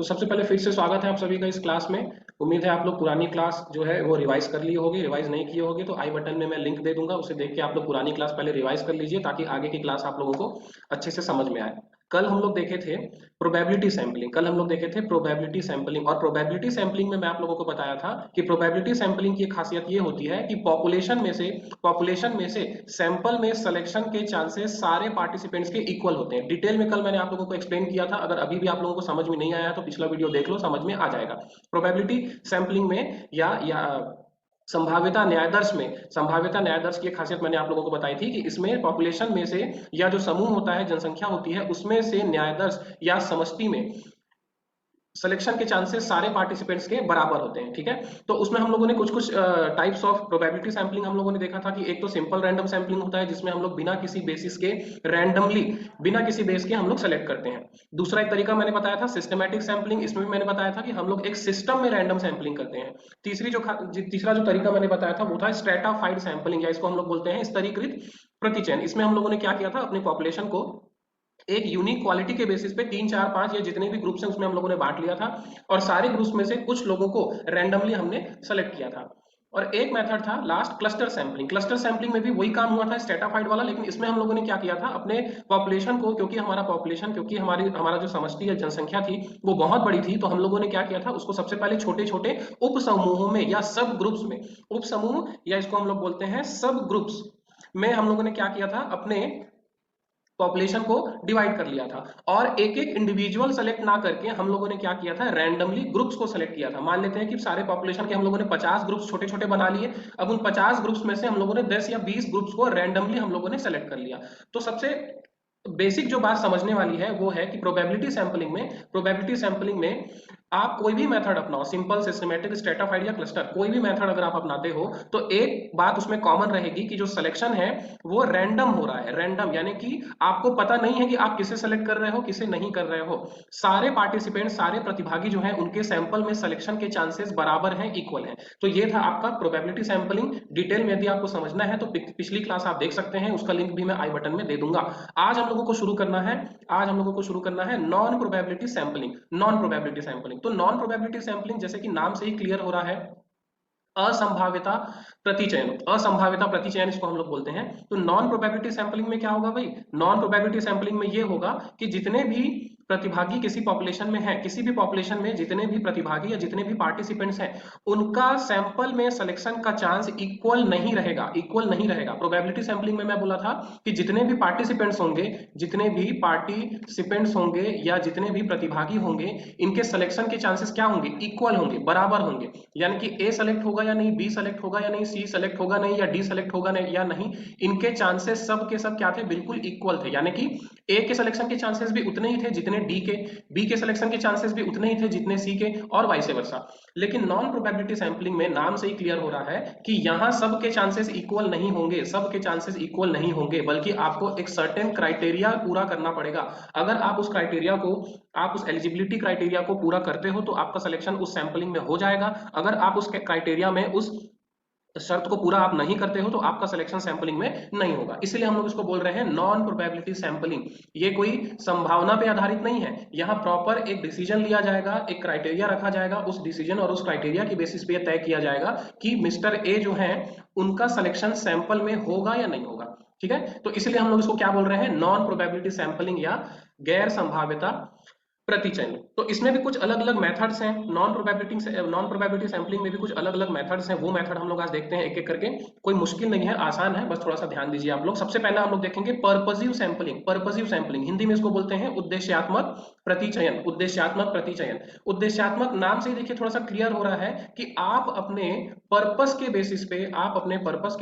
तो सबसे पहले फिर से स्वागत है आप सभी का इस क्लास में। उम्मीद है आप लोग पुरानी क्लास जो है वो रिवाइज कर लिए होगी। रिवाइज नहीं किए होगे तो आई बटन में मैं लिंक दे दूंगा, उसे देख के आप लोग पुरानी क्लास पहले रिवाइज कर लीजिए ताकि आगे की क्लास आप लोगों को अच्छे से समझ में आए। कल हम लोग देखे थे प्रोबेबिलिटी सैंपलिंग। और प्रोबेबिलिटी सैंपलिंग में मैं आप लोगों को बताया था कि प्रोबेबिलिटी सैंपलिंग की खासियत ये होती है कि पॉपुलेशन में से सैंपल में सिलेक्शन के चांसेस सारे पार्टिसिपेंट्स के इक्वल होते हैं। डिटेल में कल मैंने आप लोगों को एक्सप्लेन किया था। अगर अभी भी आप लोगों को समझ में नहीं आया तो पिछला वीडियो देख लो, समझ में आ जाएगा। प्रोबेबिलिटी सैंपलिंग में या संभाव्यता न्याय दर्श की खासियत मैंने आप लोगों को बताई थी कि इसमें पॉपुलेशन में से या जो समूह होता है, जनसंख्या होती है, उसमें से न्याय दर्श या समष्टि में सिलेक्शन के चांसेस सारे पार्टिसिपेंट्स के बराबर होते हैं। ठीक है, तो उसमें हम लोगों ने कुछ कुछ टाइप्स ऑफ प्रोबेबिलिटी सैंपलिंग हम लोगों ने देखा था कि एक तो सिंपल रैंडम सैंपलिंग होता है जिसमें हम लोग बिना किसी बेसिस के रैंडमली बिना किसी बेस के हम लोग सेलेक्ट करते हैं। दूसरा एक तरीका मैंने बताया था सिस्टमैटिक सैंपलिंग। इसमें भी मैंने बताया था कि हम लोग एक सिस्टम में रैंडम सैंपलिंग करते हैं। तीसरा जो तरीका मैंने बताया था वो था स्ट्रेटाफाइड सैंपलिंग, या इसको हम लोग बोलते हैं स्तरीकृत प्रतिचयन। इसमें हम लोगों ने क्या किया था, अपनी पॉपुलेशन को एक यूनिक क्वालिटी के बेसिस पे 3 4 5 या जितने भी ग्रुप्स हैं उसमें हम लोगों ने बांट लिया था और सारे ग्रुप्स में से कुछ लोगों को रैंडमली हमने सेलेक्ट किया था। और एक मेथड था last cluster sampling. Cluster sampling में भी वही काम हुआ था स्ट्रेटाफाइड वाला, लेकिन इसमें हम लोगों ने क्या किया था, अपने पॉपुलेशन को, क्योंकि हमारा जो समष्टि या जनसंख्या थी वो बहुत बड़ी थी, तो हम लोगों ने क्या किया था, उसको सबसे पहले छोटे छोटे उप समूहों में या सब ग्रुप्स में, उप समूह या इसको हम लोग बोलते हैं सब ग्रुप्स में, हम लोगों ने क्या किया था, अपने पॉपुलेशन को डिवाइड कर लिया था। और एक एक इंडिविजुअल सेलेक्ट ना करके हम लोगों ने क्या किया था, रैंडमली ग्रुप्स को सेलेक्ट किया था। मान लेते हैं कि सारे पॉपुलेशन के हम लोगों ने 50 ग्रुप्स छोटे छोटे बना लिए। अब उन 50 ग्रुप्स में से हम लोगों ने 10 या 20 ग्रुप्स को रैंडमली हम लोगों ने सेलेक्ट कर लिया। तो सबसे बेसिक जो बात समझने वाली है वो है कि प्रोबेबिलिटी सैंपलिंग में आप कोई भी मेथड अपनाओ, सिंपल, सिस्टमैटिक, स्ट्रेटाफाइड या क्लस्टर, कोई भी मेथड अगर आप अपनाते हो तो एक बात उसमें कॉमन रहेगी कि जो सिलेक्शन है वो रैंडम हो रहा है। रैंडम यानी कि आपको पता नहीं है कि आप किसे सेलेक्ट कर रहे हो, किसे नहीं कर रहे हो। सारे पार्टिसिपेंट, सारे प्रतिभागी जो हैं उनके सैंपल में सिलेक्शन के चांसेस बराबर हैं, इक्वल हैं। तो ये था आपका प्रोबेबिलिटी सैंपलिंग। डिटेल में यदि आपको समझना है तो पिछली क्लास आप देख सकते हैं, उसका लिंक भी मैं आई बटन में दे दूंगा। आज हम लोगों को शुरू करना है नॉन प्रोबेबिलिटी सैंपलिंग। तो नॉन प्रोबेबिलिटी सैंपलिंग जैसे कि नाम से ही क्लियर हो रहा है, असंभाव्यता प्रतिचयन इसको हम लोग बोलते हैं। तो नॉन प्रोबेबिलिटी सैंपलिंग में क्या होगा भाई, नॉन प्रोबेबिलिटी सैंपलिंग में ये होगा कि जितने भी प्रतिभागी किसी पॉपुलेशन में है, किसी भी पॉपुलेशन में जितने भी प्रतिभागी या जितने भी पार्टिसिपेंट्स हैं, उनका सैंपल में सिलेक्शन का चांस इक्वल नहीं रहेगा। प्रोबेबिलिटी सैंपलिंग में मैं बोला था कि जितने भी पार्टिसिपेंट्स होंगे या जितने भी प्रतिभागी होंगे, इनके सिलेक्शन के चांसेस क्या होंगे, इक्वल होंगे, बराबर होंगे। यानी कि ए सेलेक्ट होगा या नहीं, बी सेलेक्ट होगा या नहीं, सी सेलेक्ट होगा नहीं, या डी सेलेक्ट होगा नहीं या नहीं, इनके चांसेस सब के सब क्या थे, बिल्कुल इक्वल थे। यानी कि ए के सिलेक्शन के चांसेस भी उतने ही थे जितने डी के, बी के सिलेक्शन के चांसेस भी उतने ही थे जितने सी के, और वाइस वर्सा। लेकिन नॉन प्रोबेबिलिटी सैंपलिंग में नाम से ही क्लियर हो रहा है कि यहां सबके चांसेस इक्वल नहीं होंगे, बल्कि आपको एक सर्टेन क्राइटेरिया पूरा करना पड़ेगा। अगर आप उस एलिजिबिलिटी क्राइटेरिया को पूरा करते हो तो आपका सिलेक्शन उस सैंपलिंग में हो जाएगा। अगर आप उस क्राइटेरिया में, उस शर्त को पूरा आप नहीं करते हो तो आपका सिलेक्शन सैंपलिंग में नहीं होगा। इसलिए हम लोग इसको बोल रहे हैं नॉन प्रोबेबिलिटी सैंपलिंग। ये कोई संभावना पे आधारित नहीं है, यहाँ प्रॉपर एक डिसीजन लिया जाएगा, एक क्राइटेरिया रखा जाएगा, उस डिसीजन और उस क्राइटेरिया की बेसिस पे तय किया जाएगा कि मिस्टर ए जो है उनका सिलेक्शन सैंपल में होगा या नहीं होगा। ठीक है, तो इसलिए हम लोग इसको क्या बोल रहे हैं, नॉन प्रोबेबिलिटी सैंपलिंग या गैर संभाव्यता प्रतिचयन। तो इसमें भी कुछ अलग अलग मेथड्स हैं। नॉन प्रोबेबिलिटी सैंपलिंग में भी कुछ अलग अलग मेथड्स हैं। वो मेथड हम लोग आज देखते हैं एक एक करके। कोई मुश्किल नहीं है, आसान है, बस थोड़ा सा ध्यान दीजिए आप लोग। सबसे पहले हम लोग देखेंगे पर्पसिव सैंपलिंग, हिंदी में इसको बोलते हैं उद्देश्यात्मक प्रतिचयन। उद्देश्यात्मक नाम से ही देखिए थोड़ा सा क्लियर हो रहा है कि आप अपने पर्पस के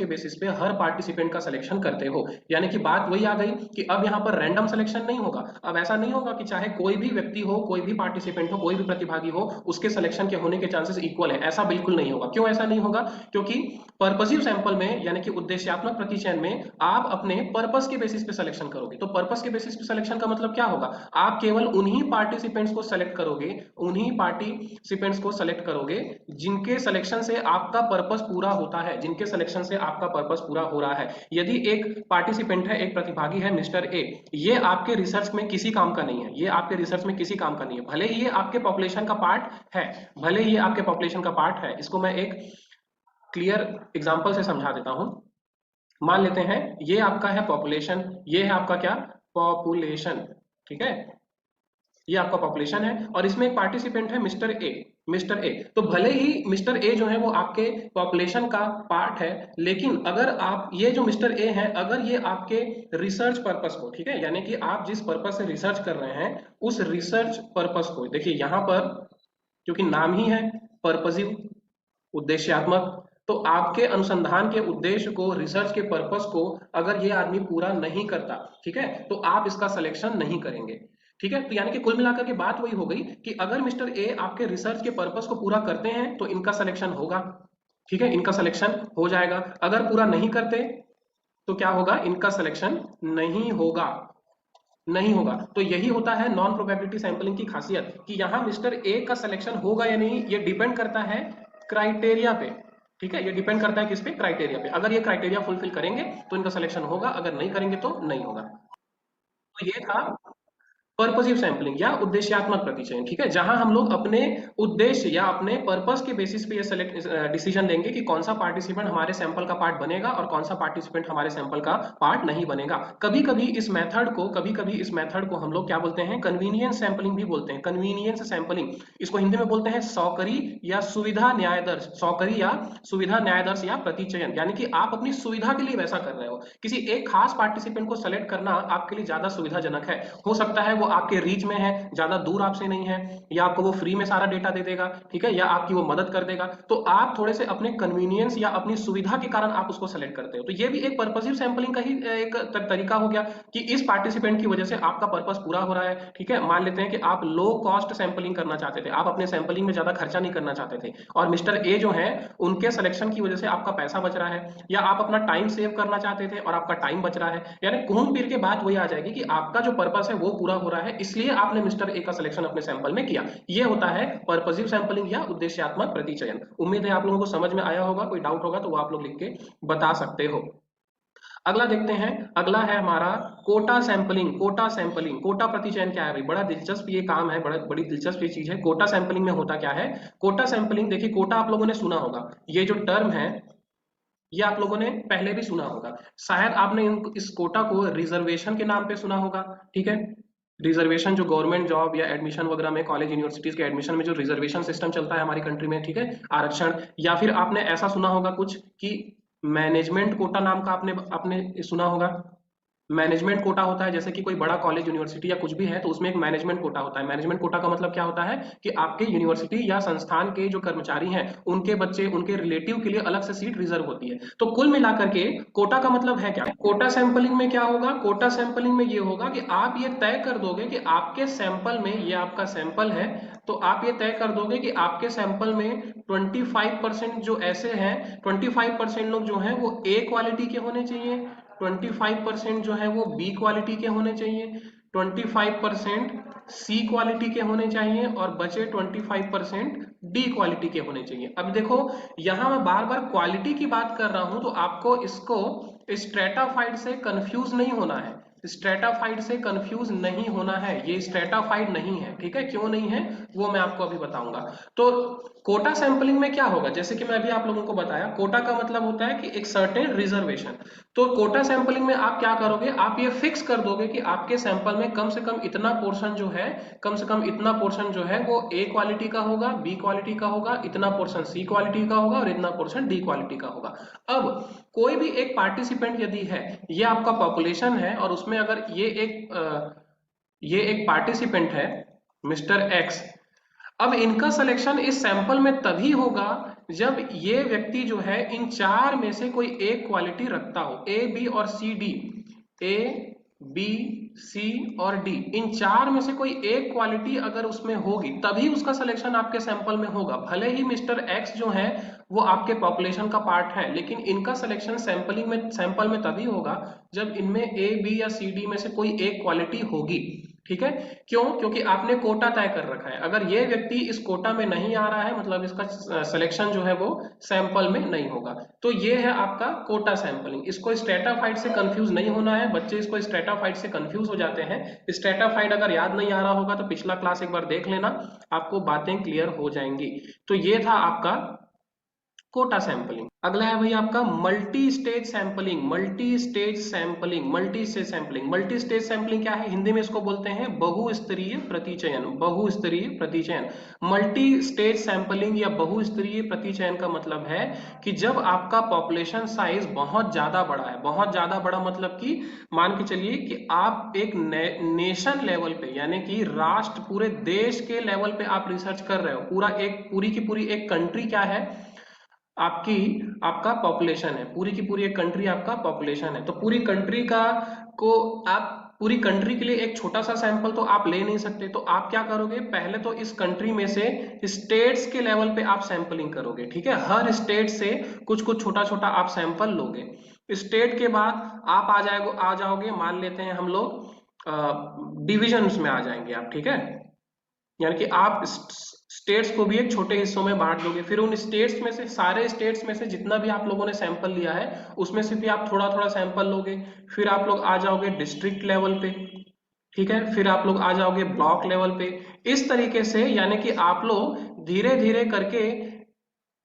बेसिस पे हर पार्टिसिपेंट का सिलेक्शन करते हो। यानी कि बात वही आ गई कि अब यहाँ पर रैंडम सिलेक्शन नहीं होगा। अब ऐसा नहीं होगा कि चाहे कोई भी व्यक्ति हो, कोई भी पार्टिसिपेंट हो, कोई भी प्रतिभागी हो, उसके सिलेक्शन के होने के चांसेस इक्वल है। ऐसा बिल्कुल नहीं होगा। क्यों ऐसा नहीं होगा, क्योंकि पर्पसिव सैंपल में यानी कि उद्देश्यात्मक प्रतिचयन में आप अपने पर्पस के बेसिस पे सिलेक्शन करोगे। तो पर्पस के बेसिस पे सिलेक्शन का मतलब क्या होगा, आप केवल उन्हीं पार्टिसिपेंट्स को सेलेक्ट करोगे जिनके सिलेक्शन से आपका पर्पस पूरा होता है, जिनके सिलेक्शन से आपका पर्पस पूरा हो रहा है। यदि एक पार्टिसिपेंट है, एक प्रतिभागी है मिस्टर ए, ये आपके रिसर्च में किसी काम का नहीं है, ये आपके रिसर्च में किसी काम का नहीं है, भले ही ये आपके पॉपुलेशन का पार्ट है, भले ही ये आपके पॉपुलेशन का पार्ट है। इसको मैं एक क्लियर एग्जांपल से समझा देता हूं। मान लेते हैं ये आपका है पॉपुलेशन, ये है आपका क्या, पॉपुलेशन, ठीक है, ये आपका पॉपुलेशन है और इसमें एक पार्टिसिपेंट है मिस्टर ए, मिस्टर ए। तो भले ही मिस्टर ए जो है वो आपके पॉपुलेशन का पार्ट है, लेकिन अगर आप ये जो मिस्टर ए है, अगर ये आपके रिसर्च पर्पस को, ठीक है, यानी कि आप जिस पर्पस से रिसर्च कर रहे हैं उस रिसर्च पर्पस को, देखिए यहां पर क्योंकि नाम ही है पर्पसिव, उद्देश्यात्मक, तो आपके अनुसंधान के उद्देश्य को, रिसर्च के पर्पस को अगर ये आदमी पूरा नहीं करता, ठीक है, तो आप इसका सिलेक्शन नहीं करेंगे, ठीक है। तो यानी कि कुल मिलाकर के बात वही हो गई कि अगर मिस्टर ए आपके रिसर्च के पर्पस को पूरा करते हैं तो इनका सिलेक्शन होगा, ठीक है, इनका सिलेक्शन हो जाएगा। अगर पूरा नहीं करते तो क्या होगा, इनका सिलेक्शन नहीं होगा, नहीं होगा। तो यही होता है नॉन प्रोबेबिलिटी सैंपलिंग की खासियत कि यहां मिस्टर ए का सिलेक्शन होगा या नहीं, ये डिपेंड करता है क्राइटेरिया पे, ठीक है, ये डिपेंड करता है किस पे, क्राइटेरिया पे। अगर ये क्राइटेरिया फुलफिल करेंगे तो इनका सिलेक्शन होगा, अगर नहीं करेंगे तो नहीं होगा। तो ये था पर्पसिव सैंपलिंग या उद्देश्यात्मक प्रतिचयन, ठीक है, जहां हम लोग अपने उद्देश्य या अपने पर्पस के बेसिस पे ये सेलेक्ट डिसीजन लेंगे कि कौन सा पार्टिसिपेंट हमारे सैंपल का पार्ट बनेगा और कौन सा पार्टिसिपेंट हमारे सैंपल का पार्ट नहीं बनेगा। कभी कभी इस मेथड को हम लोग क्या बोलते हैं, कन्वीनियंस सैंपलिंग भी बोलते हैं, कन्वीनियंस सैंपलिंग, इसको हिंदी में बोलते हैं सौकरी या सुविधा न्यायदर्श, सौकरी या सुविधा न्यायदर्श या प्रतिचयन, यानी कि आप अपनी सुविधा के लिए वैसा कर रहे हो, किसी एक खास पार्टिसिपेंट को सेलेक्ट करना आपके लिए ज्यादा सुविधाजनक है। हो सकता है वो आपके रीच में है, ज्यादा दूर आपसे नहीं है, या आपको वो फ्री में सारा डेटा दे देगा, ठीक है, या आपकी वो मदद कर देगा, तो आप थोड़े से अपने कन्वीनियंस या अपनी सुविधा के कारण आप उसको सेलेक्ट करते हो। तो ये भी एक पर्पसिव सैंपलिंग का ही एक तरीका हो गया कि इस पार्टिसिपेंट की वजह से आपका पर्पस पूरा हो रहा है, ठीक है। मान लेते हैं कि आप लो कॉस्ट सैंपलिंग करना चाहते थे, आप अपने सैंपलिंग में ज्यादा खर्चा नहीं करना चाहते थे, और मिस्टर ए जो है उनके सिलेक्शन की वजह से आपका पैसा बच रहा है, या आप अपना टाइम सेव करना चाहते थे और आपका टाइम बच रहा है, यानी घूम फिर के बात वही आ जाएगी कि आपका जो पर्पस है वो पूरा हो रहा है, इसलिए आपने मिस्टर ए का सिलेक्शन अपने सैंपल में किया। यह होता है पर्पसिव सैंपलिंग या उद्देश्यात्मक प्रतिचयन। उम्मीद है आप लोगों को समझ में आया होगा, कोई डाउट होगा तो वो आप लोग लिख के बता सकते हो। अगला देखते हैं, अगला है हमारा कोटा सैंपलिंग। कोटा सैंपलिंग, कोटा प्रतिचयन क्या है भाई, बड़ा दिलचस्प ये काम है, बड़ी दिलचस्प ये चीज है। कोटा सैंपलिंग में होता क्या है, कोटा सैंपलिंग, देखिए कोटा आप लोगों ने सुना होगा, ये जो टर्म है ये आप लोगों ने पहले भी सुना होगा, शायद आपने इस कोटा को रिजर्वेशन के नाम पे सुना होगा, ठीक है। रिजर्वेशन जो गवर्नमेंट जॉब या एडमिशन वगैरह में, कॉलेज यूनिवर्सिटीज के एडमिशन में जो रिजर्वेशन सिस्टम चलता है हमारी कंट्री में, ठीक है, आरक्षण, या फिर आपने ऐसा सुना होगा कुछ कि मैनेजमेंट कोटा नाम का आपने आपने सुना होगा। मैनेजमेंट कोटा होता है, जैसे कि कोई बड़ा कॉलेज यूनिवर्सिटी या कुछ भी है तो उसमें एक मैनेजमेंट कोटा होता है। मैनेजमेंट कोटा का मतलब क्या होता है कि आपके यूनिवर्सिटी या संस्थान के जो कर्मचारी हैं उनके बच्चे, उनके रिलेटिव के लिए अलग से सीट रिजर्व होती है। तो कुल मिलाकर के कोटा का मतलब है क्या, कोटा सैंपलिंग में क्या होगा, कोटा सैंपलिंग में ये होगा कि आप ये तय कर दोगे कि आपके सैंपल में, ये आपका सैंपल है, तो आप ये तय कर दोगे कि आपके सैंपल में 25% जो ऐसे हैं, 25% लोग जो हैं वो ए क्वालिटी के होने चाहिए, 25% जो है वो बी क्वालिटी के होने चाहिए, 25% सी क्वालिटी के होने चाहिए, और बचे 25% डी क्वालिटी के होने चाहिए। अब देखो यहां मैं बार बार क्वालिटी की बात कर रहा हूं तो आपको इसको स्ट्रेटाफाइड से कंफ्यूज नहीं होना है, स्ट्रेटाफाइड से कंफ्यूज नहीं होना है, ये स्ट्रेटाफाइड नहीं है, ठीक है। क्यों नहीं है वो मैं आपको अभी बताऊंगा। तो कोटा सैंपलिंग में क्या होगा, जैसे कि मैं अभी आप लोगों को बताया, कोटा का मतलब होता है कि एक सर्टेन रिजर्वेशन। तो कोटा सैंपलिंग में आप क्या करोगे, आप ये फिक्स कर दोगे कि आपके सैंपल में कम से कम इतना पोर्शन जो है, कम से कम इतना पोर्शन जो है वो ए क्वालिटी का होगा, बी क्वालिटी का होगा, इतना पोर्शन सी क्वालिटी का होगा और इतना पोर्शन डी क्वालिटी का होगा। अब कोई भी एक पार्टिसिपेंट यदि है, ये आपका पॉपुलेशन है, और उसमें अगर ये एक पार्टिसिपेंट है मिस्टर एक्स, अब इनका सिलेक्शन इस सैंपल में तभी होगा जब ये व्यक्ति जो है इन चार में से कोई एक क्वालिटी रखता हो, ए बी और C D, A B C और डी, इन चार में से कोई एक क्वालिटी अगर उसमें होगी तभी उसका सिलेक्शन आपके सैंपल में होगा। भले ही मिस्टर एक्स जो है वो आपके पॉपुलेशन का पार्ट है, लेकिन इनका सिलेक्शन सैंपल में तभी होगा जब इनमें ए बी या सी डी में से कोई एक क्वालिटी होगी, ठीक है। क्यों? क्योंकि आपने कोटा तय कर रखा है। अगर ये व्यक्ति इस कोटा में नहीं आ रहा है, मतलब इसका सिलेक्शन जो है वो सैंपल में नहीं होगा। तो ये है आपका कोटा सैंपलिंग। इसको स्ट्रेटाफाइड से कंफ्यूज नहीं होना है, बच्चे इसको स्ट्रेटाफाइड से कंफ्यूज हो जाते हैं। स्ट्रेटाफाइड अगर याद नहीं आ रहा होगा तो पिछला क्लास एक बार देख लेना, आपको बातें क्लियर हो जाएंगी। तो ये था आपका कोटा सैंपलिंग। अगला है भाई आपका multi stage sampling. Multi stage sampling, multi stage sampling, multi stage sampling क्या है? हिंदी में इसको बोलते हैं बहुस्तरीय प्रतिचयन। बहुस्तरीय प्रतिचयन, मल्टी स्टेज सैंपलिंग या बहुस्तरीय प्रतिचयन का मतलब है कि जब आपका पॉपुलेशन साइज बहुत ज्यादा बड़ा है, बहुत ज्यादा बड़ा मतलब कि मान के चलिए कि आप एक नेशन लेवल पे, यानी कि राष्ट्र, पूरे देश के लेवल पे आप रिसर्च कर रहे हो। पूरी की पूरी एक कंट्री क्या है आपका पॉपुलेशन है, पूरी की पूरी एक कंट्री आपका पॉपुलेशन है। तो पूरी कंट्री का को आप पूरी कंट्री के लिए एक छोटा सा सैंपल तो आप ले नहीं सकते। तो आप क्या करोगे? पहले तो इस कंट्री में से स्टेट्स के लेवल पे आप सैंपलिंग करोगे, ठीक है। हर स्टेट से कुछ कुछ छोटा छोटा आप सैंपल लोगे। स्टेट के बाद आप आ जाओगे, मान लेते हैं हम लोग डिविजन्स में आ जाएंगे आप, ठीक है। यानी कि आप स्टेट्स को भी एक छोटे हिस्सों में बांट दोगे। फिर उन स्टेट्स में से, सारे स्टेट्स में से जितना भी आप लोगों ने सैंपल लिया है उसमें से भी आप थोड़ा थोड़ा सैंपल लोगे। फिर आप लोग आ जाओगे डिस्ट्रिक्ट लेवल पे, ठीक है। फिर आप लोग आ जाओगे ब्लॉक लेवल पे। इस तरीके से यानी कि आप लोग धीरे धीरे करके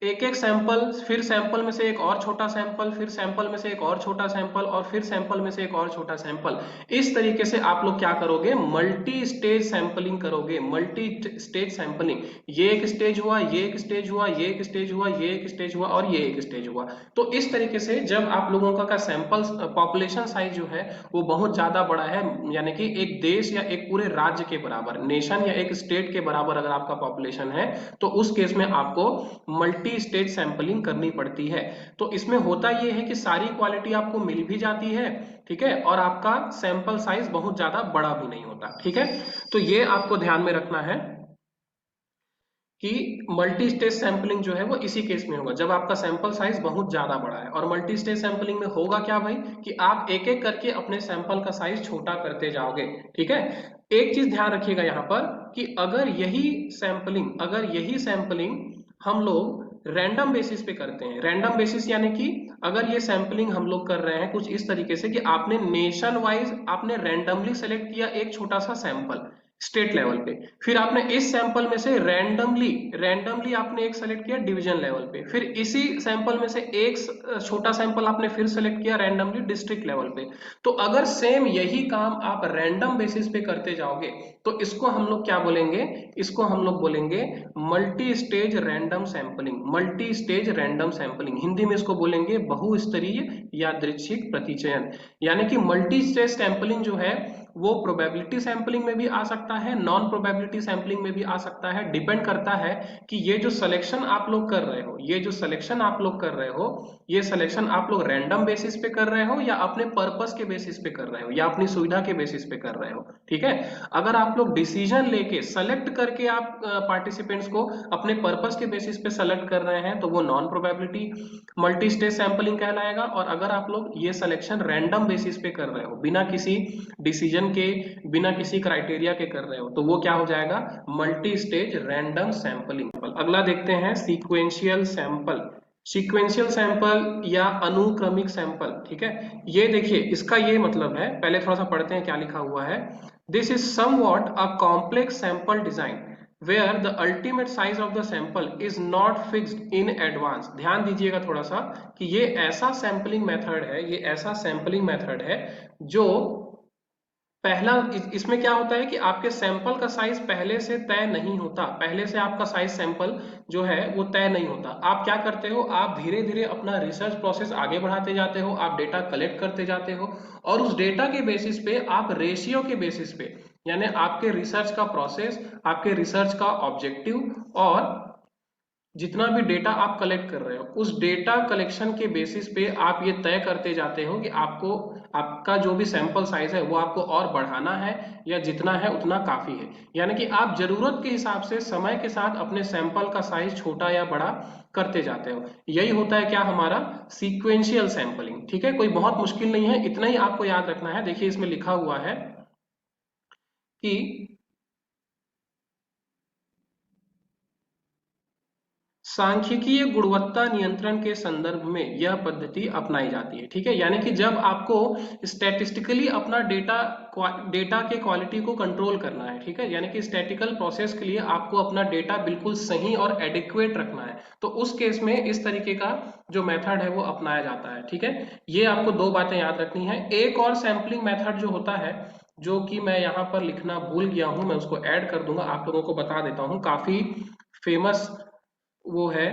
एक एक सैंपल, फिर सैंपल में से एक और छोटा सैंपल, फिर सैंपल में से एक और छोटा सैंपल, और फिर सैंपल में से एक और छोटा सैंपल। इस तरीके से आप लोग क्या करोगे? मल्टी स्टेज सैंपलिंग करोगे। मल्टी स्टेज सैंपलिंग, ये एक स्टेज हुआ, ये एक स्टेज हुआ, ये एक स्टेज हुआ, ये एक स्टेज हुआ, और ये एक स्टेज हुआ। तो इस तरीके से जब आप लोगों का सैंपल पॉपुलेशन साइज जो है वो बहुत ज्यादा बड़ा है, यानी कि एक देश या एक पूरे राज्य के बराबर, नेशन या एक स्टेट के बराबर अगर आपका पॉपुलेशन है, तो उस केस में आपको मल्टी स्टेज सैंपलिंग करनी पड़ती है। तो इसमें होता यह है कि सारी क्वालिटी आपको मिल भी जाती है, ठीक है, और आपका सैंपल साइज बहुत ज्यादा बड़ा भी नहीं होता, ठीक है। तो ये आपको ध्यान में रखना है कि मल्टी स्टेज सैंपलिंग जो है वो इसी केस में होगा जब आपका सैंपल साइज बहुत ज्यादा बड़ा है। और मल्टी स्टेज सैंपलिंग में होगा क्या भाई कि आप एक एक करके अपने सैंपल का साइज छोटा करते जाओगे, ठीक है। एक चीज ध्यान रखिएगा यहाँ पर कि अगर यही सैंपलिंग हम लोग रैंडम बेसिस पे करते हैं, रैंडम बेसिस यानी कि अगर ये सैंपलिंग हम लोग कर रहे हैं कुछ इस तरीके से कि आपने नेशन वाइज आपने रैंडमली सेलेक्ट किया एक छोटा सा सैंपल स्टेट लेवल पे, फिर आपने इस सैंपल में से रैंडमली आपने एक सेलेक्ट किया डिवीजन लेवल पे, फिर इसी सैंपल में से एक छोटा सैंपल आपने फिर सेलेक्ट किया रैंडमली डिस्ट्रिक्ट लेवल पे। तो अगर सेम यही काम आप रैंडम बेसिस पे करते जाओगे तो इसको हम लोग क्या बोलेंगे? इसको हम लोग बोलेंगे multi stage random sampling. Multi stage random sampling, Hindi में इसको बोलेंगे बहुस्तरीय यादृच्छिक प्रतिचयन। यानी कि मल्टी स्टेज सैंपलिंग जो है वो प्रोबेबिलिटी सैंपलिंग में भी आ सकता है, नॉन प्रोबेबिलिटी सैंपलिंग में भी आ सकता है। डिपेंड करता है कि ये जो सिलेक्शन आप लोग कर रहे हो, ये सिलेक्शन आप लोग रैंडम बेसिस पे कर रहे हो या अपने पर्पस के बेसिस पे कर रहे हो या अपनी सुविधा के बेसिस पे कर रहे हो, ठीक है। अगर आप लोग डिसीजन लेके सेलेक्ट करके आप पार्टिसिपेंट्स को अपने पर्पस के बेसिस पे सेलेक्ट कर रहे हैं तो वो non probability multi stage sampling कहलाएगा। और अगर आप लोग ये सिलेक्शन रैंडम बेसिस पे कर रहे हो, बिना किसी डिसीजन के, बिना किसी क्राइटेरिया के कर रहे हो, तो वो क्या हो जाएगा? Multi stage random sampling. अगला देखते हैं सीक्वेंशियल सैंपल। सीक्वेंशियल सैंपल या अनुक्रमिक सैंपल, ठीक है। ये देखिए इसका ये मतलब है, पहले थोड़ा सा पढ़ते हैं क्या लिखा हुआ है। This is somewhat a complex sample design where the ultimate size of the sample is not fixed in advance। ध्यान दीजिएगा थोड़ा सा कि ये ऐसा सैंपलिंग मेथड है जो पहला, इसमें क्या होता है कि आपके सैंपल का साइज पहले से तय नहीं होता, पहले से आपका साइज सैंपल जो है वो तय नहीं होता। आप क्या करते हो? आप धीरे धीरे अपना रिसर्च प्रोसेस आगे बढ़ाते जाते हो, आप डेटा कलेक्ट करते जाते हो और उस डेटा के बेसिस पे आप रेशियो के बेसिस पे, यानी आपके रिसर्च का प्रोसेस, आपके रिसर्च का ऑब्जेक्टिव और जितना भी डेटा आप कलेक्ट कर रहे हो उस डेटा कलेक्शन के बेसिस पे आप ये तय करते जाते हो कि आपको आपका जो भी सैंपल साइज है वो आपको और बढ़ाना है या जितना है उतना काफी है। यानी कि आप जरूरत के हिसाब से समय के साथ अपने सैंपल का साइज छोटा या बड़ा करते जाते हो। यही होता है क्या? हमारा सीक्वेंशियल सैंपलिंग, ठीक है। कोई बहुत मुश्किल नहीं है, इतना ही आपको याद रखना है। देखिए इसमें लिखा हुआ है कि सांख्यिकीय गुणवत्ता नियंत्रण के संदर्भ में यह पद्धति अपनाई जाती है। ठीक है, यानी कि जब आपको स्टैटिस्टिकली अपना डेटा के क्वालिटी को कंट्रोल करना है, ठीक है, यानी कि स्टैटिकल प्रोसेस के लिए आपको अपना डेटा बिल्कुल सही और एडिक्वेट रखना है, तो उस केस में इस तरीके का जो मेथड है वो अपनाया जाता है। ठीक है, ये आपको दो बातें याद रखनी है। एक और सैम्पलिंग मेथड जो होता है, जो कि मैं यहाँ पर लिखना भूल गया हूं, मैं उसको ऐड कर दूंगा, आप लोगों को बता देता हूँ, काफी फेमस वो है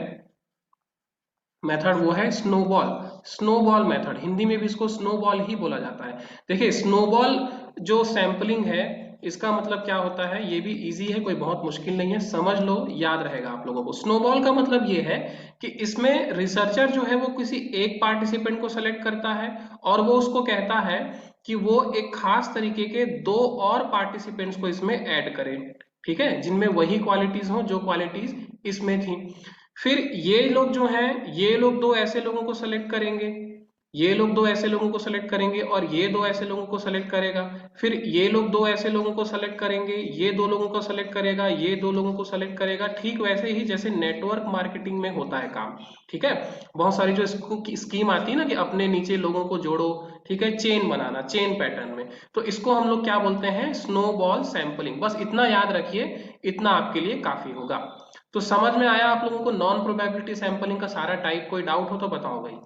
मेथड, वो है स्नोबॉल। स्नोबॉल मेथड, हिंदी में भी इसको स्नोबॉल ही बोला जाता है। देखिए, स्नोबॉल जो सैंपलिंग है, इसका मतलब क्या होता है, ये भी इजी है, कोई बहुत मुश्किल नहीं है, समझ लो, याद रहेगा आप लोगों को। स्नोबॉल का मतलब ये है कि इसमें रिसर्चर जो है वो किसी एक पार्टिसिपेंट को सेलेक्ट करता है और वो उसको कहता है कि वो एक खास तरीके के दो और पार्टिसिपेंट्स को इसमें ऐड करें, ठीक है, जिनमें वही क्वालिटीज हो जो क्वालिटीज इसमें थी। फिर ये लोग जो हैं, ये लोग दो ऐसे लोगों को सेलेक्ट करेंगे, ये लोग दो ऐसे लोगों को सेलेक्ट करेंगे, और ये दो ऐसे लोगों को सेलेक्ट करेगा। फिर ये लोग दो ऐसे लोगों को सेलेक्ट करेंगे, ये दो लोगों को सेलेक्ट करेगा, ये दो लोगों को सेलेक्ट करेगा। ठीक वैसे ही जैसे नेटवर्क मार्केटिंग में होता है काम। ठीक है, बहुत सारी जो स्कीम आती है ना कि अपने नीचे लोगों को जोड़ो, ठीक है, चेन बनाना, चेन पैटर्न में, तो इसको हम लोग क्या बोलते हैं, स्नोबॉल सैंपलिंग। बस इतना याद रखिए, इतना आपके लिए काफी होगा। तो समझ में आया आप लोगों को नॉन प्रोबेबिलिटी सैंपलिंग का सारा टाइप? कोई डाउट हो तो बताओ भाई।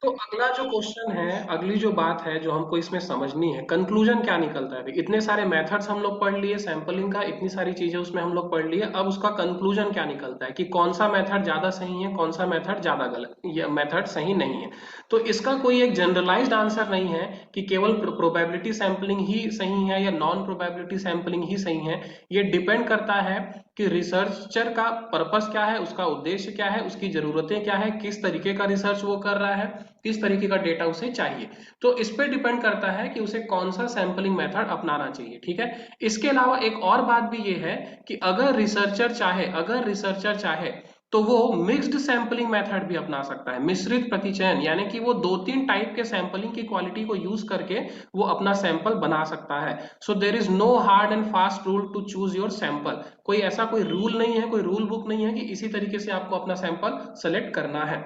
तो अगला जो क्वेश्चन है, अगली जो बात है जो हमको इसमें समझनी है, कंक्लूजन क्या निकलता है भाई। इतने सारे मेथड्स हम लोग पढ़ लिए सैंपलिंग का, इतनी सारी चीजें उसमें हम लोग पढ़ लिए, अब उसका कंक्लूजन क्या निकलता है कि कौन सा मेथड ज्यादा सही है, कौन सा मेथड ज्यादा गलत, या मेथड सही नहीं है। तो इसका कोई एक जनरलाइज्ड आंसर नहीं है कि केवल प्रोबेबिलिटी सैंपलिंग ही सही है या नॉन प्रोबेबिलिटी सैंपलिंग ही सही है। ये डिपेंड करता है कि रिसर्चर का पर्पस क्या है, उसका उद्देश्य क्या है, उसकी जरूरतें क्या है, किस तरीके का रिसर्च वो कर रहा है, किस तरीके का डेटा उसे चाहिए। तो इस पे डिपेंड करता है कि उसे कौन सा सैंपलिंग मेथड अपनाना चाहिए। ठीक है, इसके अलावा एक और बात भी ये है कि अगर रिसर्चर चाहे तो वो मिक्स्ड सैंपलिंग मेथड भी अपना सकता है, मिश्रित प्रतिचयन, यानी कि वो दो तीन टाइप के सैंपलिंग की क्वालिटी को यूज करके वो अपना सैंपल बना सकता है। So there is no hard and fast rule to choose your sample. कोई रूल नहीं है, कोई रूल बुक नहीं है कि इसी तरीके से आपको अपना सैंपल सेलेक्ट करना है।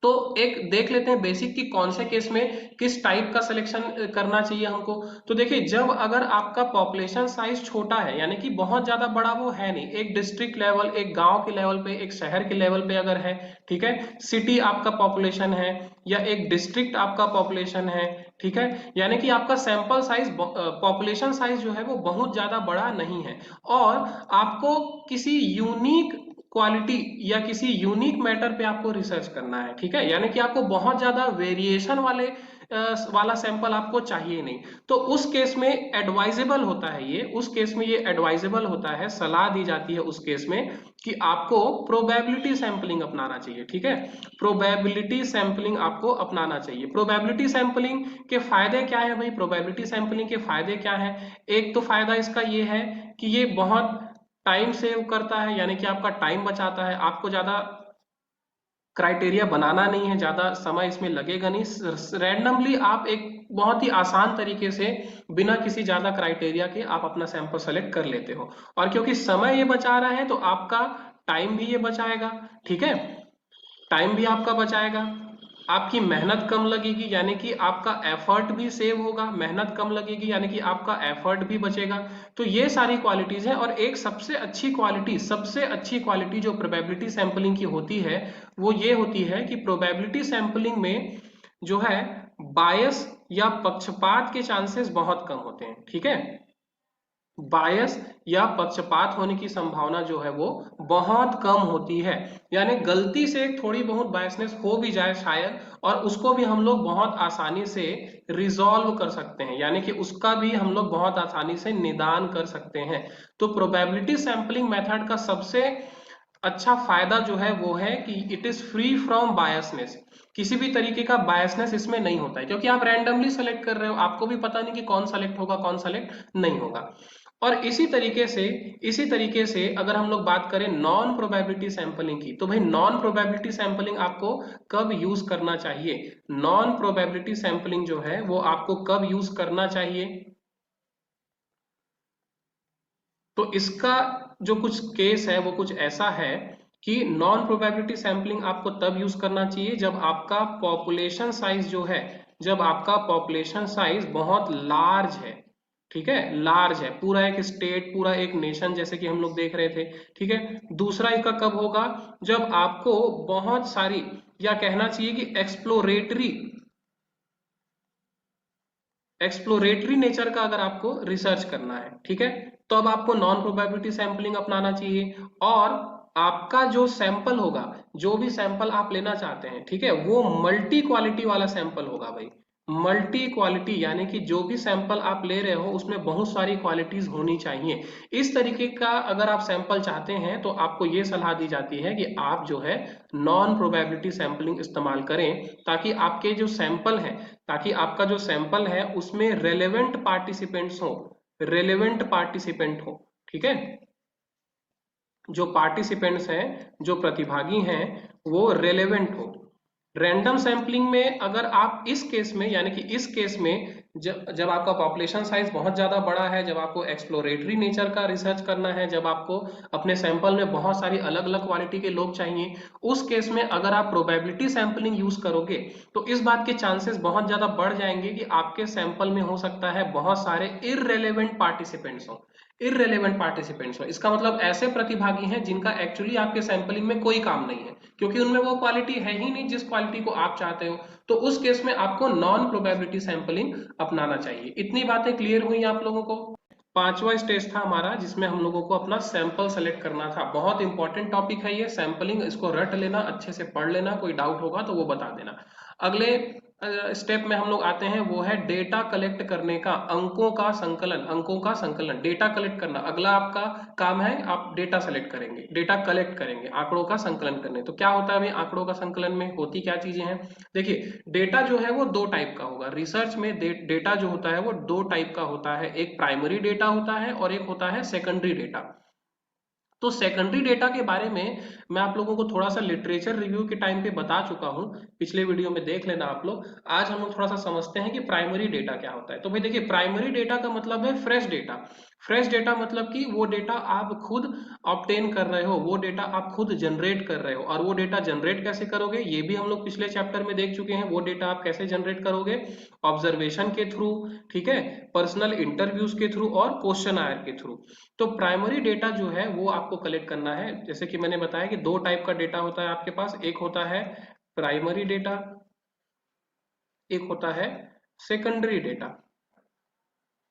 तो एक देख लेते हैं बेसिक कि कौन से केस में किस टाइप का सिलेक्शन करना चाहिए हमको। तो देखिए, जब अगर आपका पॉपुलेशन साइज छोटा है, यानी कि बहुत ज्यादा बड़ा वो है नहीं, एक डिस्ट्रिक्ट लेवल, एक गांव के लेवल पे, एक शहर के लेवल पे अगर है, ठीक है, सिटी आपका पॉपुलेशन है या एक डिस्ट्रिक्ट आपका पॉपुलेशन है, ठीक है, यानी कि आपका सैंपल साइज, पॉपुलेशन साइज जो है वो बहुत ज्यादा बड़ा नहीं है, और आपको किसी यूनिक क्वालिटी या किसी यूनिक मैटर पे आपको रिसर्च करना है, ठीक है, यानी कि आपको बहुत ज्यादा वेरिएशन वाला सैंपल आपको चाहिए नहीं। तो उस केस में एडवाइजेबल होता है, उस केस में ये एडवाइजेबल होता है, सलाह दी जाती है उस केस में कि आपको प्रोबेबिलिटी सैंपलिंग अपनाना चाहिए। ठीक है, प्रोबेबिलिटी सैंपलिंग आपको अपनाना चाहिए। प्रोबेबिलिटी सैंपलिंग के फायदे क्या है भाई, प्रोबेबिलिटी सैंपलिंग के फायदे क्या है? एक तो फायदा इसका ये है कि ये बहुत टाइम सेव करता है, यानी कि आपका टाइम बचाता है, आपको ज्यादा क्राइटेरिया बनाना नहीं है, ज्यादा समय इसमें लगेगा नहीं, रैंडमली आप एक बहुत ही आसान तरीके से बिना किसी ज्यादा क्राइटेरिया के आप अपना सैंपल सेलेक्ट कर लेते हो। और क्योंकि समय ये बचा रहा है तो आपका टाइम भी ये बचाएगा। ठीक है, टाइम भी आपका बचाएगा, आपकी मेहनत कम लगेगी, यानी कि आपका एफर्ट भी सेव होगा, मेहनत कम लगेगी यानी कि आपका एफर्ट भी बचेगा। तो ये सारी क्वालिटीज हैं। और एक सबसे अच्छी क्वालिटी जो प्रोबेबिलिटी सैंपलिंग की होती है वो ये होती है कि प्रोबेबिलिटी सैंपलिंग में जो है बायस या पक्षपात के चांसेस बहुत कम होते हैं। ठीक है, बायस या पक्षपात होने की संभावना जो है वो बहुत कम होती है, यानी गलती से थोड़ी बहुत बायसनेस हो भी जाए शायद, और उसको भी हम लोग बहुत आसानी से रिजॉल्व कर सकते हैं, यानी कि उसका भी हम लोग बहुत आसानी से निदान कर सकते हैं। तो प्रोबेबिलिटी सैंपलिंग मेथड का सबसे अच्छा फायदा जो है वो है कि it is free from biasness. किसी भी तरीके का बायसनेस इसमें नहीं होता है, क्योंकि आप रैंडमली सेलेक्ट कर रहे हो, आपको भी पता नहीं कि कौन सेलेक्ट होगा कौन सेलेक्ट नहीं होगा। और इसी तरीके से अगर हम लोग बात करें नॉन प्रोबेबिलिटी सैंपलिंग की, तो भाई नॉन प्रोबेबिलिटी सैंपलिंग आपको कब यूज करना चाहिए? नॉन प्रोबेबिलिटी सैंपलिंग जो है वो आपको कब यूज करना चाहिए? तो इसका जो कुछ केस है वो कुछ ऐसा है कि नॉन प्रोबेबिलिटी सैंपलिंग आपको तब यूज करना चाहिए जब आपका पॉपुलेशन साइज जो है, जब आपका पॉपुलेशन साइज बहुत लार्ज है, ठीक है, लार्ज है, पूरा एक स्टेट, पूरा एक नेशन जैसे कि हम लोग देख रहे थे, ठीक है। दूसरा इसका कब होगा, जब आपको बहुत सारी, या कहना चाहिए कि एक्सप्लोरेटरी नेचर का अगर आपको रिसर्च करना है, ठीक है, तो अब आपको नॉन प्रोबेबिलिटी सैंपलिंग अपनाना चाहिए। और आपका जो सैंपल होगा, जो भी सैंपल आप लेना चाहते हैं, ठीक है, वो मल्टी क्वालिटी वाला सैंपल होगा भाई। मल्टी क्वालिटी यानी कि जो भी सैंपल आप ले रहे हो उसमें बहुत सारी क्वालिटीज होनी चाहिए। इस तरीके का अगर आप सैंपल चाहते हैं तो आपको ये सलाह दी जाती है कि आप जो है नॉन प्रोबेबिलिटी सैंपलिंग इस्तेमाल करें, ताकि आपके जो सैंपल हैं, ताकि आपका जो सैंपल है उसमें रेलेवेंट पार्टिसिपेंट्स हो, रेलेवेंट पार्टिसिपेंट हो, ठीक है, जो पार्टिसिपेंट्स हैं, जो प्रतिभागी हैं, वो रेलेवेंट हो। रैंडम सैंपलिंग में अगर आप इस केस में, यानी कि इस केस में जब आपका पॉपुलेशन साइज बहुत ज्यादा बड़ा है, जब आपको एक्सप्लोरेटरी नेचर का रिसर्च करना है, जब आपको अपने सैंपल में बहुत सारी अलग अलग क्वालिटी के लोग चाहिए, उस केस में अगर आप प्रोबेबिलिटी सैंपलिंग यूज करोगे तो इस बात के चांसेस बहुत ज्यादा बढ़ जाएंगे कि आपके सैंपल में हो सकता है बहुत सारे इररेलेवेंट पार्टिसिपेंट्स हो, इररेलेवेंट पार्टिसिपेंट्स हो। इसका मतलब ऐसे प्रतिभागी हैं जिनका एक्चुअली आपके सैंपलिंग में कोई काम नहीं है, क्योंकि उनमें वो क्वालिटी है ही नहीं जिस क्वालिटी को आप चाहते हो। तो उस केस में आपको नॉन प्रोबेबिलिटी सैंपलिंग अपनाना चाहिए। इतनी बातें क्लियर हुई आप लोगों को। पांचवा स्टेज था हमारा जिसमें हम लोगों को अपना सैंपल सेलेक्ट करना था। बहुत इंपॉर्टेंट टॉपिक है ये सैंपलिंग, इसको रट लेना, अच्छे से पढ़ लेना, कोई डाउट होगा तो वो बता देना। अगले स्टेप में हम लोग आते हैं, वो है डेटा कलेक्ट करने का, अंकों का संकलन, अंकों का संकलन, डेटा कलेक्ट करना। अगला आपका काम है, आप डेटा सेलेक्ट करेंगे, डेटा कलेक्ट करेंगे, आंकड़ों का संकलन करने। तो क्या होता है भाई आंकड़ों का संकलन में, होती क्या चीजें हैं? देखिए डेटा जो है वो दो टाइप का होगा। रिसर्च में डेटा जो होता है वो दो टाइप का होता है, एक प्राइमरी डेटा होता है और एक होता है सेकेंडरी डेटा। तो सेकेंडरी डेटा के बारे में मैं आप लोगों को थोड़ा सा लिटरेचर रिव्यू के टाइम पे बता चुका हूं, पिछले वीडियो में देख लेना आप लोग। आज हम लोग थोड़ा सा समझते हैं कि प्राइमरी डेटा क्या होता है। तो भाई देखिए प्राइमरी डेटा का मतलब है फ्रेश डेटा। फ्रेश डेटा मतलब कि वो डेटा आप खुद ऑब्टेन कर रहे हो, वो डेटा आप खुद जनरेट कर रहे हो। और वो डेटा जनरेट कैसे करोगे ये भी हम लोग पिछले चैप्टर में देख चुके हैं। वो डेटा आप कैसे जनरेट करोगे? ऑब्जर्वेशन के थ्रू, ठीक है, पर्सनल इंटरव्यूज के थ्रू और क्वेश्चन आयर के थ्रू। तो प्राइमरी डेटा जो है वो आपको कलेक्ट करना है। जैसे कि मैंने बताया कि दो टाइप का डेटा होता है आपके पास, एक होता है प्राइमरी डेटा, एक होता है सेकेंडरी डेटा,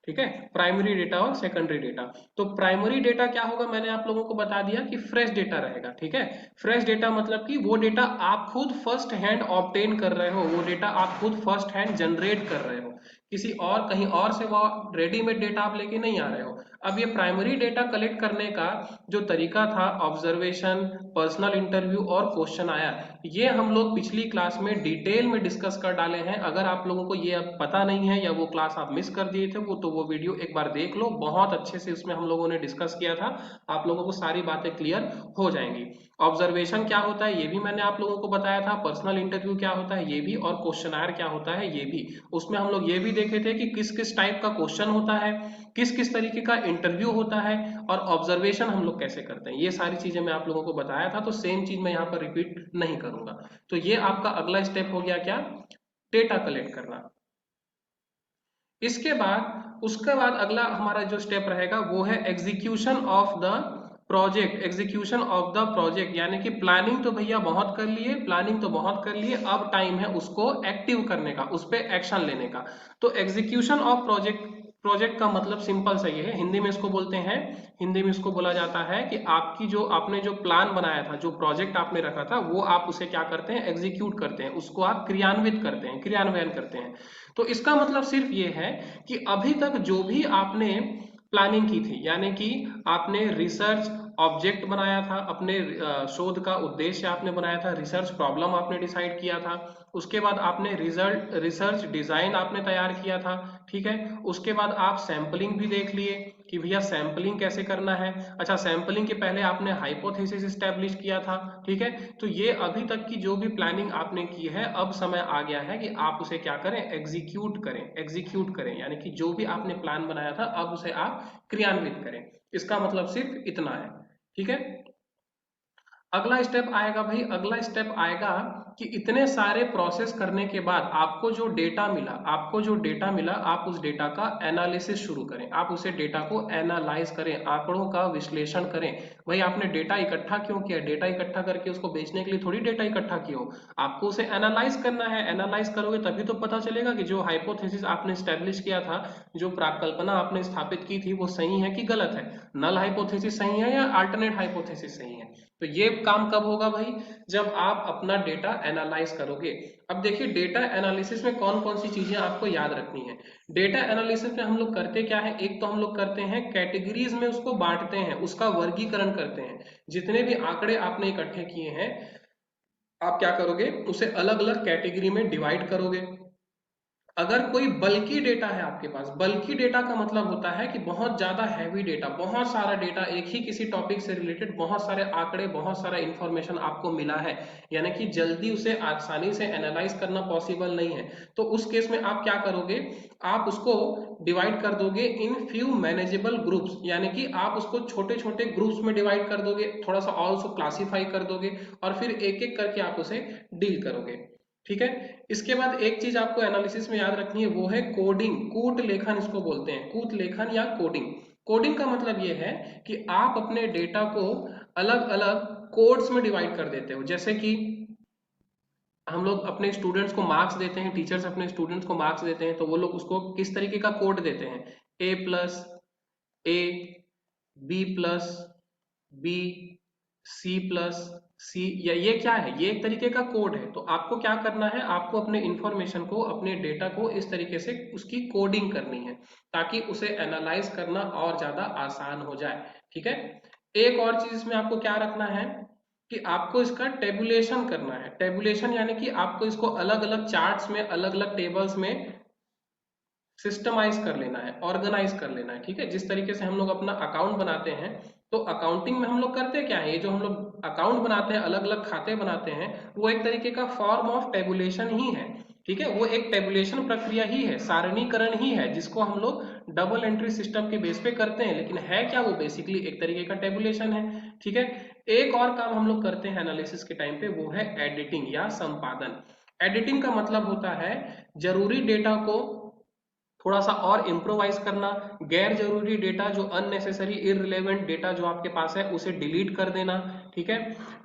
ठीक है, प्राइमरी डेटा और सेकेंडरी डेटा। तो प्राइमरी डेटा क्या होगा, मैंने आप लोगों को बता दिया कि फ्रेश डेटा रहेगा, ठीक है। फ्रेश डेटा मतलब कि वो डेटा आप खुद फर्स्ट हैंड ऑब्टेन कर रहे हो, वो डेटा आप खुद फर्स्ट हैंड जनरेट कर रहे हो, किसी और कहीं और से वो रेडीमेड डेटा आप लेके नहीं आ रहे हो। अब ये प्राइमरी डेटा कलेक्ट करने का जो तरीका था, ऑब्जर्वेशन, पर्सनल इंटरव्यू और क्वेश्चन आया, ये हम लोग पिछली क्लास में डिटेल में डिस्कस कर डाले हैं। अगर आप लोगों को ये अब पता नहीं है या वो क्लास आप मिस कर दिए थे वो वीडियो एक बार देख लो, बहुत अच्छे से उसमें हम लोगों ने डिस्कस किया था, आप लोगों को सारी बातें क्लियर हो जाएंगी। ऑब्जर्वेशन क्या होता है ये भी मैंने आप लोगों को बताया था, पर्सनल इंटरव्यू क्या होता है ये भी, और क्वेश्चनायर क्या होता है ये भी। उसमें हम लोग ये भी देखे थे कि किस किस टाइप का क्वेश्चन होता है, किस किस तरीके का इंटरव्यू होता है, और ऑब्जर्वेशन हम लोग कैसे करते हैं, ये सारी चीजें मैं आप लोगों को बताया था। तो सेम चीज मैं यहाँ पर रिपीट नहीं करूंगा। तो ये आपका अगला स्टेप हो गया क्या, डेटा कलेक्ट करना। इसके बाद उसके बाद अगला हमारा जो स्टेप रहेगा वो है execution of the project, execution of the project, यानी कि प्लानिंग तो भैया बहुत कर लिए, प्लानिंग तो बहुत कर लिए, अब टाइम है उसको एक्टिव करने का, उस पर एक्शन लेने का। तो एग्जीक्यूशन ऑफ प्रोजेक्ट, प्रोजेक्ट का मतलब सिंपल सा ये है, हिंदी में इसको बोलते हैं, हिंदी में इसको बोला जाता है कि आपकी जो आपने जो प्लान बनाया था, जो प्रोजेक्ट आपने रखा था, वो आप उसे क्या करते हैं, एग्जीक्यूट करते हैं, उसको आप क्रियान्वित करते हैं, क्रियान्वयन करते हैं। तो इसका मतलब सिर्फ ये है कि अभी तक जो भी आपने प्लानिंग की थी, यानी कि आपने रिसर्च ऑब्जेक्ट बनाया था, अपने शोध का उद्देश्य आपने बनाया था, रिसर्च प्रॉब्लम आपने डिसाइड किया था, उसके बाद आपने रिसर्च डिजाइन आपने तैयार किया था, ठीक है, उसके बाद आप सैंपलिंग भी देख लिए कि भैया सैंपलिंग कैसे करना है। अच्छा, सैंपलिंग के पहले आपने हाइपोथेसिस एस्टेब्लिश किया था, ठीक है। तो ये अभी तक की जो भी प्लानिंग आपने की है, अब समय आ गया है कि आप उसे क्या करें, एग्जीक्यूट करें। एग्जीक्यूट करें यानी कि जो भी आपने प्लान बनाया था अब उसे आप क्रियान्वित करें। इसका मतलब सिर्फ इतना है, ठीक है। अगला स्टेप आएगा भाई, अगला स्टेप आएगा कि इतने सारे प्रोसेस करने के बाद आपको जो डेटा मिला, आप उस डेटा का एनालिसिस शुरू करें। आप उसे डेटा को एनालाइज करें, आंकड़ों का विश्लेषण करें। भाई आपने डेटा इकट्ठा क्यों किया? डेटा इकट्ठा करके उसको बेचने के लिए थोड़ी डेटा इकट्ठा किया हो, आपको उसे एनालाइज करना है। एनालाइज करोगे तभी तो पता चलेगा कि जो हाइपोथेसिस आपने स्टैब्लिश किया था, जो प्राकल्पना आपने स्थापित की थी, वो सही है कि गलत है, नल हाइपोथेसिस सही है या अल्टरनेट हाइपोथेसिस सही है। तो ये काम कब होगा भाई? जब आप अपना डेटा एनालाइज करोगे। अब देखिए डेटा एनालिसिस में कौन कौन सी चीजें आपको याद रखनी है। डेटा एनालिसिस में हम लोग करते क्या है, एक तो हम लोग करते हैं कैटेगरीज में उसको बांटते हैं, उसका वर्गीकरण करते हैं। जितने भी आंकड़े आपने इकट्ठे किए हैं, आप क्या करोगे, उसे अलग अलग कैटेगरी में डिवाइड करोगे। अगर कोई बल्की डेटा है आपके पास, बल्की डेटा का मतलब होता है कि बहुत ज्यादा हैवी डेटा, बहुत सारा डेटा, एक ही किसी टॉपिक से रिलेटेड बहुत सारे आंकड़े, बहुत सारा इंफॉर्मेशन आपको मिला है, यानी कि जल्दी उसे आसानी से एनालाइज करना पॉसिबल नहीं है। तो उस केस में आप क्या करोगे, आप उसको डिवाइड कर दोगे इन फ्यू मैनेजेबल ग्रुप्स, यानी कि आप उसको छोटे छोटे ग्रुप्स में डिवाइड कर दोगे, थोड़ा सा और उसको क्लासीफाई कर दोगे और फिर एक एक करके आप उसे डील करोगे, ठीक है। इसके बाद एक चीज आपको एनालिसिस में याद रखनी है, वो है कोडिंग, कूट लेखन इसको बोलते हैं, कूट लेखन या कोडिंग। कोडिंग का मतलब ये है कि आप अपने डेटा को अलग अलग कोड्स में डिवाइड कर देते हो। जैसे कि हम लोग अपने स्टूडेंट्स को मार्क्स देते हैं, टीचर्स अपने स्टूडेंट्स को मार्क्स देते हैं, तो वो लोग उसको किस तरीके का कोड देते हैं, A+, A, B+, B, C+, या ये क्या है, ये एक तरीके का कोड है। तो आपको क्या करना है, आपको अपने इंफॉर्मेशन को, अपने डेटा को इस तरीके से उसकी कोडिंग करनी है ताकि उसे एनालाइज करना और ज्यादा आसान हो जाए, ठीक है। एक और चीज इसमें आपको क्या रखना है कि आपको इसका टेबुलेशन करना है। टेबुलेशन यानी कि आपको इसको अलग अलग चार्ट्स में, अलग अलग टेबल्स में सिस्टमाइज कर लेना है, ऑर्गेनाइज कर लेना है, ठीक है। जिस तरीके से हम लोग अपना अकाउंट बनाते हैं, तो अकाउंटिंग में हम लोग करते क्या है, ये जो हम लोग अकाउंट बनाते हैं, अलग अलग खाते बनाते हैं, वो एक तरीके का फॉर्म ऑफ टेबुलेशन ही है, ठीक है। वो एक टेबुलेशन प्रक्रिया ही है, सारणीकरण ही है, जिसको हम लोग डबल एंट्री सिस्टम के बेस पे करते हैं। लेकिन है क्या, वो बेसिकली एक तरीके का टेबुलेशन है, ठीक है। एक और काम हम लोग करते हैं एनालिसिस के टाइम पे, वो है एडिटिंग या संपादन। एडिटिंग का मतलब होता है जरूरी डेटा को थोड़ा सा और इम्प्रोवाइज करना, गैर जरूरी डेटा, जो अननेसेसरी इररिलेवेंट डेटा जो आपके पास है, उसे डिलीट कर देना, ठीक है।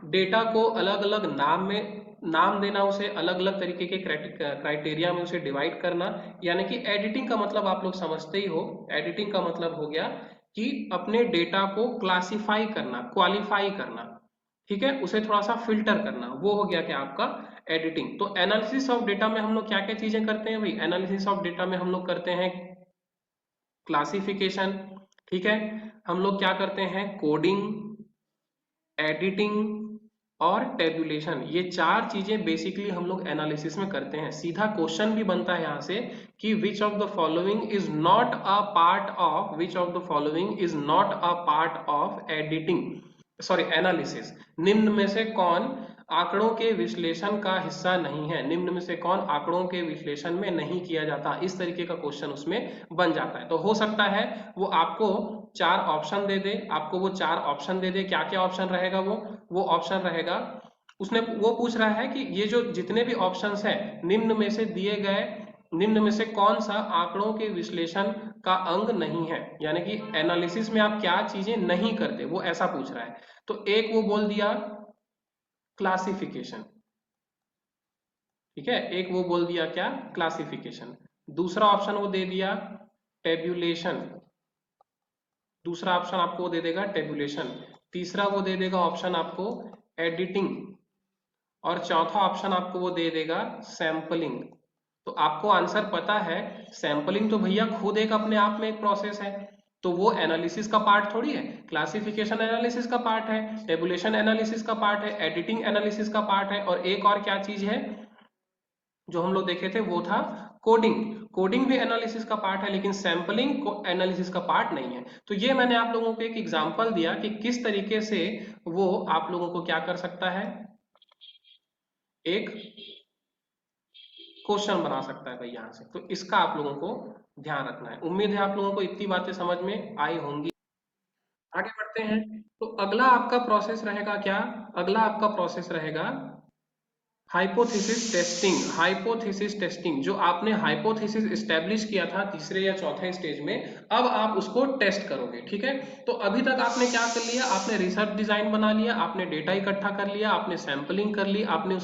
डेटा को अलग अलग नाम में नाम देना, उसे अलग अलग तरीके के क्राइटेरिया में उसे डिवाइड करना। यानी कि एडिटिंग का मतलब आप लोग समझते ही हो, एडिटिंग का मतलब हो गया कि अपने डेटा को क्लासिफाई करना, क्वालिफाई करना, ठीक है, उसे थोड़ा सा फिल्टर करना, वो हो गया क्या आपका एडिटिंग। तो एनालिसिस ऑफ डेटा में हम लोग क्या क्या चीजें करते हैं भाई, एनालिसिस ऑफ डेटा में हम लोग करते हैं क्लासिफिकेशन, ठीक है, हम लोग क्या करते हैं कोडिंग, एडिटिंग और टेबुलेशन। ये चार चीजें बेसिकली हम लोग एनालिसिस में करते हैं। सीधा क्वेश्चन भी बनता है यहाँ से कि which of the following is not a part of, which of the following is not a part of editing, sorry analysis. निम्न में से कौन आंकड़ों के विश्लेषण का हिस्सा नहीं है, निम्न में से कौन आंकड़ों के विश्लेषण में नहीं किया जाता, इस तरीके का क्वेश्चन उसमें बन जाता है। तो हो सकता है वो आपको चार ऑप्शन दे दे, आपको वो चार ऑप्शन दे दे। क्या क्या ऑप्शन रहेगा, वो ऑप्शन रहेगा, उसने वो पूछ रहा है कि ये जो जितने भी ऑप्शंस हैं, निम्न में से दिए गए, निम्न में से कौन सा आंकड़ों के विश्लेषण का अंग नहीं है, यानी कि एनालिसिस में आप क्या चीजें नहीं करते, वो ऐसा पूछ रहा है। तो एक वो बोल दिया क्लासिफिकेशन, ठीक है, एक वो बोल दिया क्या, क्लासिफिकेशन। दूसरा ऑप्शन वो दे दिया टेब्यूलेशन, दूसरा ऑप्शन आपको वो दे देगा टेबुलेशन। तीसरा वो दे देगा ऑप्शन आपको एडिटिंग, और चौथा ऑप्शन आपको वो दे देगा सैंपलिंग। तो आपको आंसर पता है, सैंपलिंग तो भैया खुद एक अपने आप में एक प्रोसेस है, तो वो एनालिसिस का पार्ट थोड़ी है। क्लासिफिकेशन एनालिसिस का पार्ट है, टेबुलेशन एनालिसिस का पार्ट है, एडिटिंग एनालिसिस का पार्ट है, और एक और क्या चीज है जो हम लोग देखे थे, वो था कोडिंग। कोडिंग भी एनालिसिस का पार्ट है, लेकिन सैंपलिंग को एनालिसिस का पार्ट नहीं है। तो ये मैंने आप लोगों को एक एग्जांपल दिया कि किस तरीके से वो आप लोगों को क्या कर सकता है, एक क्वेश्चन बना सकता है भाई यहाँ से। तो इसका आप लोगों को ध्यान रखना है। उम्मीद है आप लोगों को इतनी बातें समझ में आई होंगी। आगे बढ़ते हैं। तो अगला आपका प्रोसेस रहेगा क्या, अगला आपका प्रोसेस रहेगा हाइपोथेसिस टेस्टिंग। हाइपोथेसिस टेस्टिंग, जो आपने हाइपोथेसिस एस्टेब्लिश किया था तीसरे या चौथे स्टेज में, अब आप उसको टेस्ट करोगे। ठीक है, तो अभी तक आपने क्या कर लिया, आपने रिसर्च डिजाइन बना लिया, आपने डेटा इकट्ठा कर लिया, आपने सैंपलिंग कर ली, आपने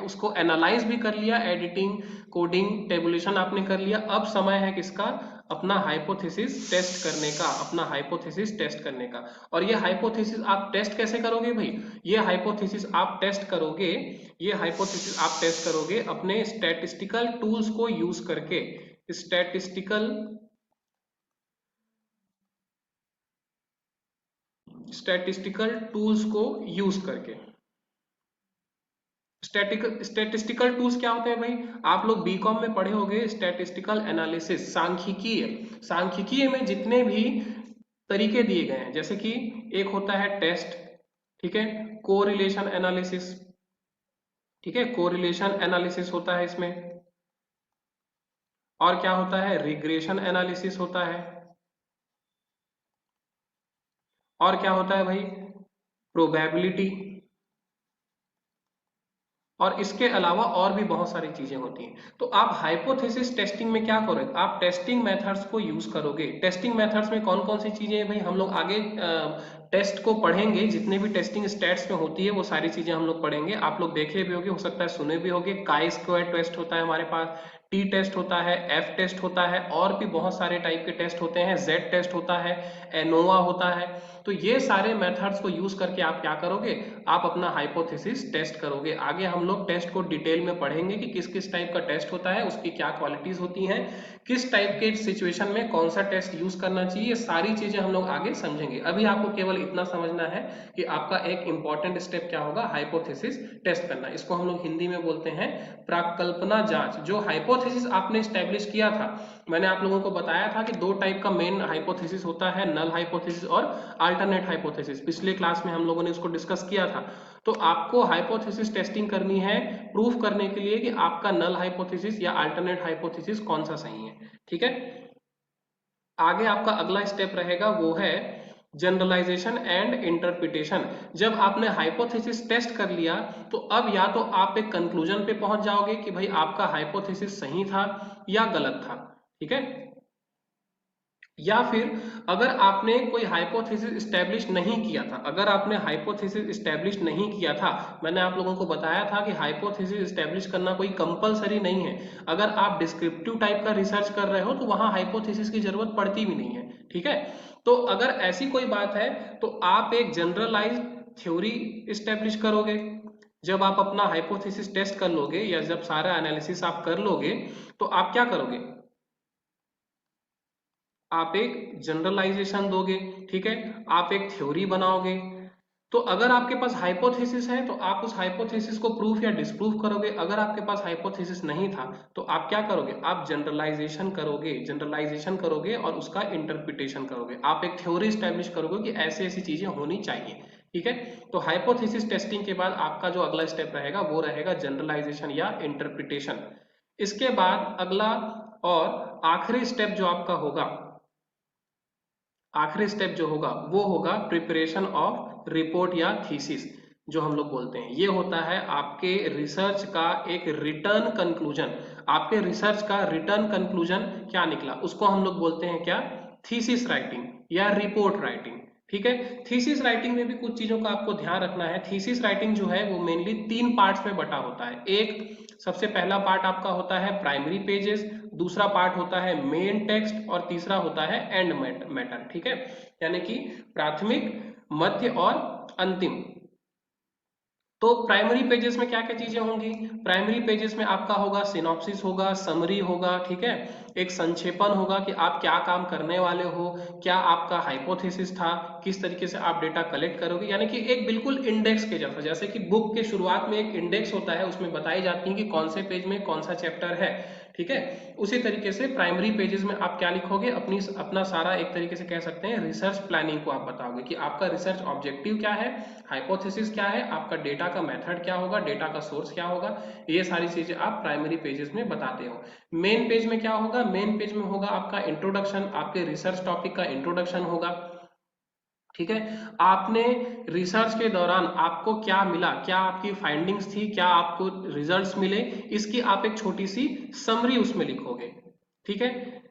उसको एनालाइज भी कर लिया, एडिटिंग, कोडिंग, टेबुलेशन आपने कर लिया। अब समय है किसका, अपना हाइपोथेसिस टेस्ट करने का, अपना हाइपोथेसिस टेस्ट करने का। और ये हाइपोथेसिस आप टेस्ट कैसे करोगे भाई, ये हाइपोथेसिस आप टेस्ट करोगे, ये हाइपोथेसिस आप टेस्ट करोगे अपने स्टैटिस्टिकल टूल्स को यूज करके। स्टैटिस्टिकल टूल्स को यूज करके। स्टैटिस्टिकल टूल्स क्या होते हैं भाई, आप लोग बीकॉम में पढ़े होंगे स्टैटिस्टिकल एनालिसिस, सांख्यिकीय। सांख्यिकीय में जितने भी तरीके दिए गए हैं, जैसे कि एक होता है टेस्ट, ठीक है, कोरिलेशन एनालिसिस, ठीक है, कोरिलेशन एनालिसिस होता है इसमें। और क्या होता है, रिग्रेशन एनालिसिस होता है। और क्या होता है भाई, प्रोबेबिलिटी। और इसके अलावा और भी बहुत सारी चीजें होती हैं। तो आप हाइपोथेसिस टेस्टिंग में क्या करोगे, आप टेस्टिंग मेथड्स को यूज करोगे। टेस्टिंग मेथड्स में कौन कौन सी चीजें हैं भाई, हम लोग आगे टेस्ट को पढ़ेंगे, जितने भी टेस्टिंग स्टेट्स में होती है वो सारी चीजें हम लोग पढ़ेंगे। आप लोग देखे भी होंगे, हो सकता है सुने भी होंगे, काई स्क्वायर टेस्ट होता है हमारे पास, टी टेस्ट होता है, एफ टेस्ट होता है, और भी बहुत सारे टाइप के टेस्ट होते हैं, जेड टेस्ट होता है, एनोवा होता है। तो ये सारे मेथड्स को यूज करके आप क्या करोगे, आप अपना हाइपोथेसिस टेस्ट करोगे। आगे हम लोग टेस्ट को डिटेल में पढ़ेंगे कि किस किस टाइप का टेस्ट होता है, उसकी क्या क्वालिटीज होती हैं, किस टाइप के सिचुएशन में कौन सा टेस्ट यूज करना चाहिए, ये सारी चीजें हम लोग आगे समझेंगे। अभी आपको केवल इतना समझना है कि आपका एक इंपॉर्टेंट स्टेप क्या होगा, हाइपोथेसिस टेस्ट करना। इसको हम लोग हिंदी में बोलते हैं प्राकल्पना जांच। जो हाइपोथेसिस आपने स्टैब्लिश किया था, मैंने आप लोगों को बताया था कि दो टाइप का मेन हाइपोथेसिस होता है, नल हाइपोथेसिस और अल्टरनेट हाइपोथेसिस। पिछले क्लास में हम लोगों ने इसको डिस्कस किया था। तो आपको हाइपोथेसिस टेस्टिंग करनी है प्रूफ करने के लिए कि आपका नल हाइपोथेसिस या अल्टरनेट हाइपोथेसिस कौन सा सही है। ठीक है, आगे आपका अगला स्टेप रहेगा वो है जनरलाइजेशन एंड इंटरप्रिटेशन। जब आपने हाइपोथेसिस टेस्ट कर लिया, तो अब या तो आप एक कंक्लूजन पे पहुंच जाओगे कि भाई आपका हाइपोथेसिस सही था या गलत था। ठीक है, या फिर अगर आपने कोई हाइपोथेसिस इस्टेब्लिश नहीं किया था, अगर आपने हाइपोथेसिस इस्टेब्लिश नहीं किया था, मैंने आप लोगों को बताया था कि हाइपोथेसिस इस्टेब्लिश करना कोई कंपलसरी नहीं है। अगर आप डिस्क्रिप्टिव टाइप का रिसर्च कर रहे हो तो वहां हाइपोथेसिस की जरूरत पड़ती भी नहीं है। ठीक है, तो अगर ऐसी कोई बात है तो आप एक जनरलाइज्ड थ्योरी इस्टेब्लिश करोगे। जब आप अपना हाइपोथेसिस टेस्ट कर लोगे या जब सारा एनालिसिस आप कर लोगे, तो आप क्या करोगे, आप एक जनरलाइजेशन दोगे। ठीक है, आप एक थ्योरी बनाओगे। तो अगर आपके पास हाइपोथेसिस है तो आप उस हाइपोथेसिस को प्रूफ या डिसप्रूव करोगे। अगर आपके पास हाइपोथेसिस नहीं था तो आप क्या करोगे, आप जनरलाइजेशन करोगे, जनरलाइजेशन करोगे और उसका इंटरप्रिटेशन करोगे। आप एक थ्योरी स्टैब्लिश करोगे कि ऐसी ऐसी चीजें होनी चाहिए। ठीक है, तो हाइपोथेसिस टेस्टिंग के बाद आपका जो अगला स्टेप रहेगा वो रहेगा जनरलाइजेशन या इंटरप्रिटेशन। इसके बाद अगला और आखिरी स्टेप जो आपका होगा, आखिरी स्टेप जो होगा वो होगा प्रिपरेशन ऑफ रिपोर्ट या थीसिस, जो हम लोग बोलते हैं। ये होता है आपके रिसर्च का एक रिटर्न कंक्लूजन। आपके रिसर्च का रिटर्न कंक्लूजन क्या निकला, उसको हम लोग बोलते हैं क्या, थीसिस राइटिंग या रिपोर्ट राइटिंग। ठीक है, थीसिस राइटिंग में भी कुछ चीजों का आपको ध्यान रखना है। थीसिस राइटिंग जो है वो मेनली 3 पार्ट्स में बटा होता है। एक सबसे पहला पार्ट आपका होता है प्राइमरी पेजेस, दूसरा पार्ट होता है मेन टेक्स्ट और तीसरा होता है एंड मैटर। ठीक है, यानी कि प्राथमिक, मध्य और अंतिम। तो प्राइमरी पेजेस में क्या क्या चीजें होंगी, प्राइमरी पेजेस में आपका होगा सिनॉप्सिस होगा, समरी होगा, ठीक है, एक संक्षेपण होगा कि आप क्या काम करने वाले हो, क्या आपका हाइपोथेसिस था, किस तरीके से आप डेटा कलेक्ट करोगे, यानी कि एक बिल्कुल इंडेक्स के जैसा। जैसे कि बुक के शुरुआत में एक इंडेक्स होता है, उसमें बताई जाती है कि कौन से पेज में कौन सा चैप्टर है। ठीक है। उसी तरीके से प्राइमरी पेजेस में आप क्या लिखोगे, अपना सारा एक तरीके से कह सकते हैं रिसर्च प्लानिंग को आप बताओगे कि आपका रिसर्च ऑब्जेक्टिव क्या है, हाइपोथेसिस क्या है, आपका डेटा का मेथड क्या होगा, डेटा का सोर्स क्या होगा, ये सारी चीजें आप प्राइमरी पेजेस में बताते हो। मेन पेज में क्या होगा, मेन पेज में होगा आपका इंट्रोडक्शन, आपके रिसर्च टॉपिक का इंट्रोडक्शन होगा। ठीक है, आपने रिसर्च के दौरान आपको क्या मिला, क्या आपकी फाइंडिंग्स थी, क्या आपको रिजल्ट्स मिले, इसकी आप एक छोटी सी समरी उसमें लिखोगे। ठीक है,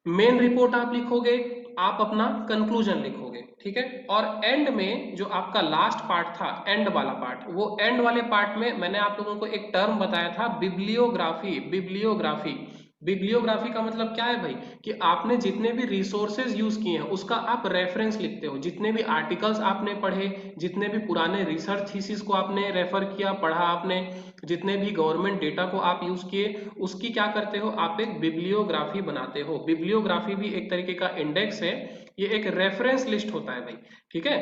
मेन रिपोर्ट आप लिखोगे, आप अपना कंक्लूजन लिखोगे। ठीक है, और एंड में जो आपका लास्ट पार्ट था, एंड वाला पार्ट, वो एंड वाले पार्ट में मैंने आप लोगों को एक टर्म बताया था, बिब्लियोग्राफी। बिब्लियोग्राफी, बिब्लियोग्राफी का मतलब क्या है भाई, कि आपने जितने भी रिसोर्सेज यूज किए हैं उसका आप रेफरेंस लिखते हो, जितने भी आर्टिकल्स आपने पढ़े, जितने भी पुराने रिसर्च थीसिस को आपने रेफर किया, पढ़ा आपने, जितने भी गवर्नमेंट डेटा को आप यूज किए, उसकी क्या करते हो, आप एक बिब्लियोग्राफी बनाते हो। बिब्लियोग्राफी भी एक तरीके का इंडेक्स है, ये एक रेफरेंस लिस्ट होता है भाई। ठीक है,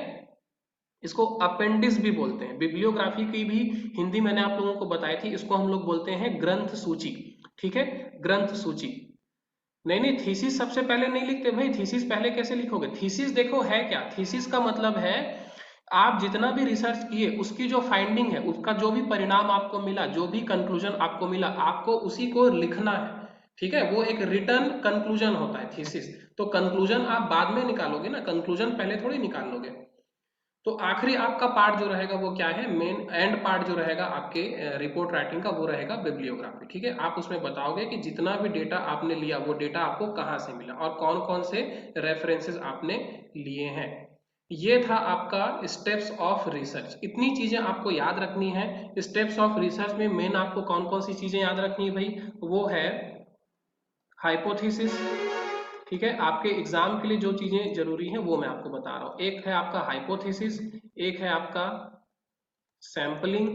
इसको अपेंडिक्स भी बोलते हैं। बिब्लियोग्राफी की भी हिंदी मैंने आप लोगों को बताई थी, इसको हम लोग बोलते हैं ग्रंथ सूची। ठीक है, ग्रंथ सूची। नहीं नहीं, थीसिस सबसे पहले नहीं लिखते भाई, थीसिस पहले कैसे लिखोगे? थीसिस देखो है क्या, थीसिस का मतलब है आप जितना भी रिसर्च किए उसकी जो फाइंडिंग है, उसका जो भी परिणाम आपको मिला, जो भी कंक्लूजन आपको मिला, आपको उसी को लिखना है। ठीक है, वो एक रिटर्न कंक्लूजन होता है थीसिस। तो कंक्लूजन आप बाद में निकालोगे ना, कंक्लूजन पहले थोड़ी निकाल लोगे। तो आखिरी आपका पार्ट जो रहेगा वो क्या है, मेन एंड पार्ट जो रहेगा आपके रिपोर्ट राइटिंग का, वो रहेगा बिब्लियोग्राफी। ठीक है, आप उसमें बताओगे कि जितना भी डेटा आपने लिया वो डेटा आपको कहाँ से मिला और कौन कौन से रेफरेंसेस आपने लिए हैं। ये था आपका स्टेप्स ऑफ रिसर्च। इतनी चीजें आपको याद रखनी है। स्टेप्स ऑफ रिसर्च में मेन आपको कौन कौन सी चीजें याद रखनी है भाई, वो है हाइपोथेसिस। ठीक है, आपके एग्जाम के लिए जो चीजें जरूरी हैं वो मैं आपको बता रहा हूं। एक है आपका हाइपोथेसिस, एक है आपका सैंपलिंग।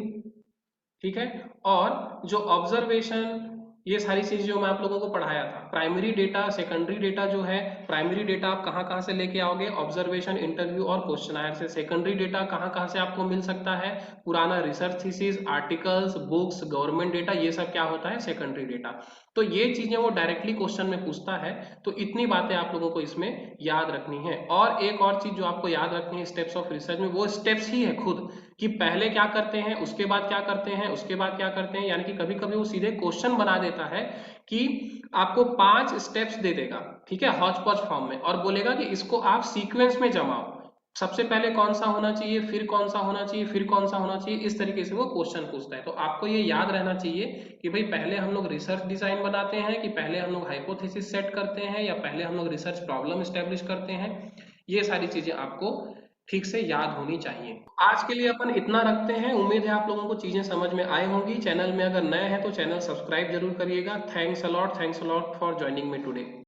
ठीक है, और जो ऑब्जर्वेशन, ये सारी चीजें जो मैं आप लोगों को पढ़ाया था, प्राइमरी डेटा, सेकेंडरी डेटा जो है, प्राइमरी डेटा आप कहाँ कहाँ से लेके आओगे, ऑब्जर्वेशन, इंटरव्यू और क्वेश्चनायर से। सेकेंडरी डेटा कहाँ कहाँ से आपको मिल सकता है, पुराना research thesis, articles, books, government data, ये सब क्या होता है, सेकेंडरी डेटा। तो ये चीजें वो डायरेक्टली क्वेश्चन में पूछता है, तो इतनी बातें आप लोगों को इसमें याद रखनी है। और एक और चीज जो आपको याद रखनी है स्टेप्स ऑफ रिसर्च में, वो स्टेप्स ही है खुद, कि पहले क्या करते हैं, उसके बाद क्या करते हैं, उसके बाद क्या करते हैं। यानी कि कभी कभी वो सीधे क्वेश्चन बना देता है कि आपको 5 स्टेप्स दे देगा, ठीक है, हौच पौच फॉर्म में, और बोलेगा कि इसको आप सीक्वेंस में जमाओ, सबसे पहले कौन सा होना चाहिए, फिर कौन सा होना चाहिए, फिर कौन सा होना चाहिए, इस तरीके से वो क्वेश्चन पूछता है। तो आपको ये याद रहना चाहिए कि भाई पहले हम लोग रिसर्च डिजाइन बनाते हैं, कि पहले हम लोग हाइपोथेसिस सेट करते हैं, या पहले हम लोग रिसर्च प्रॉब्लम स्टेब्लिश करते हैं। ये सारी चीजें आपको ठीक से याद होनी चाहिए। आज के लिए अपन इतना रखते हैं। उम्मीद है आप लोगों को चीजें समझ में आए होंगी। चैनल में अगर नए हैं तो चैनल सब्सक्राइब जरूर करिएगा। Thanks a lot for joining me today.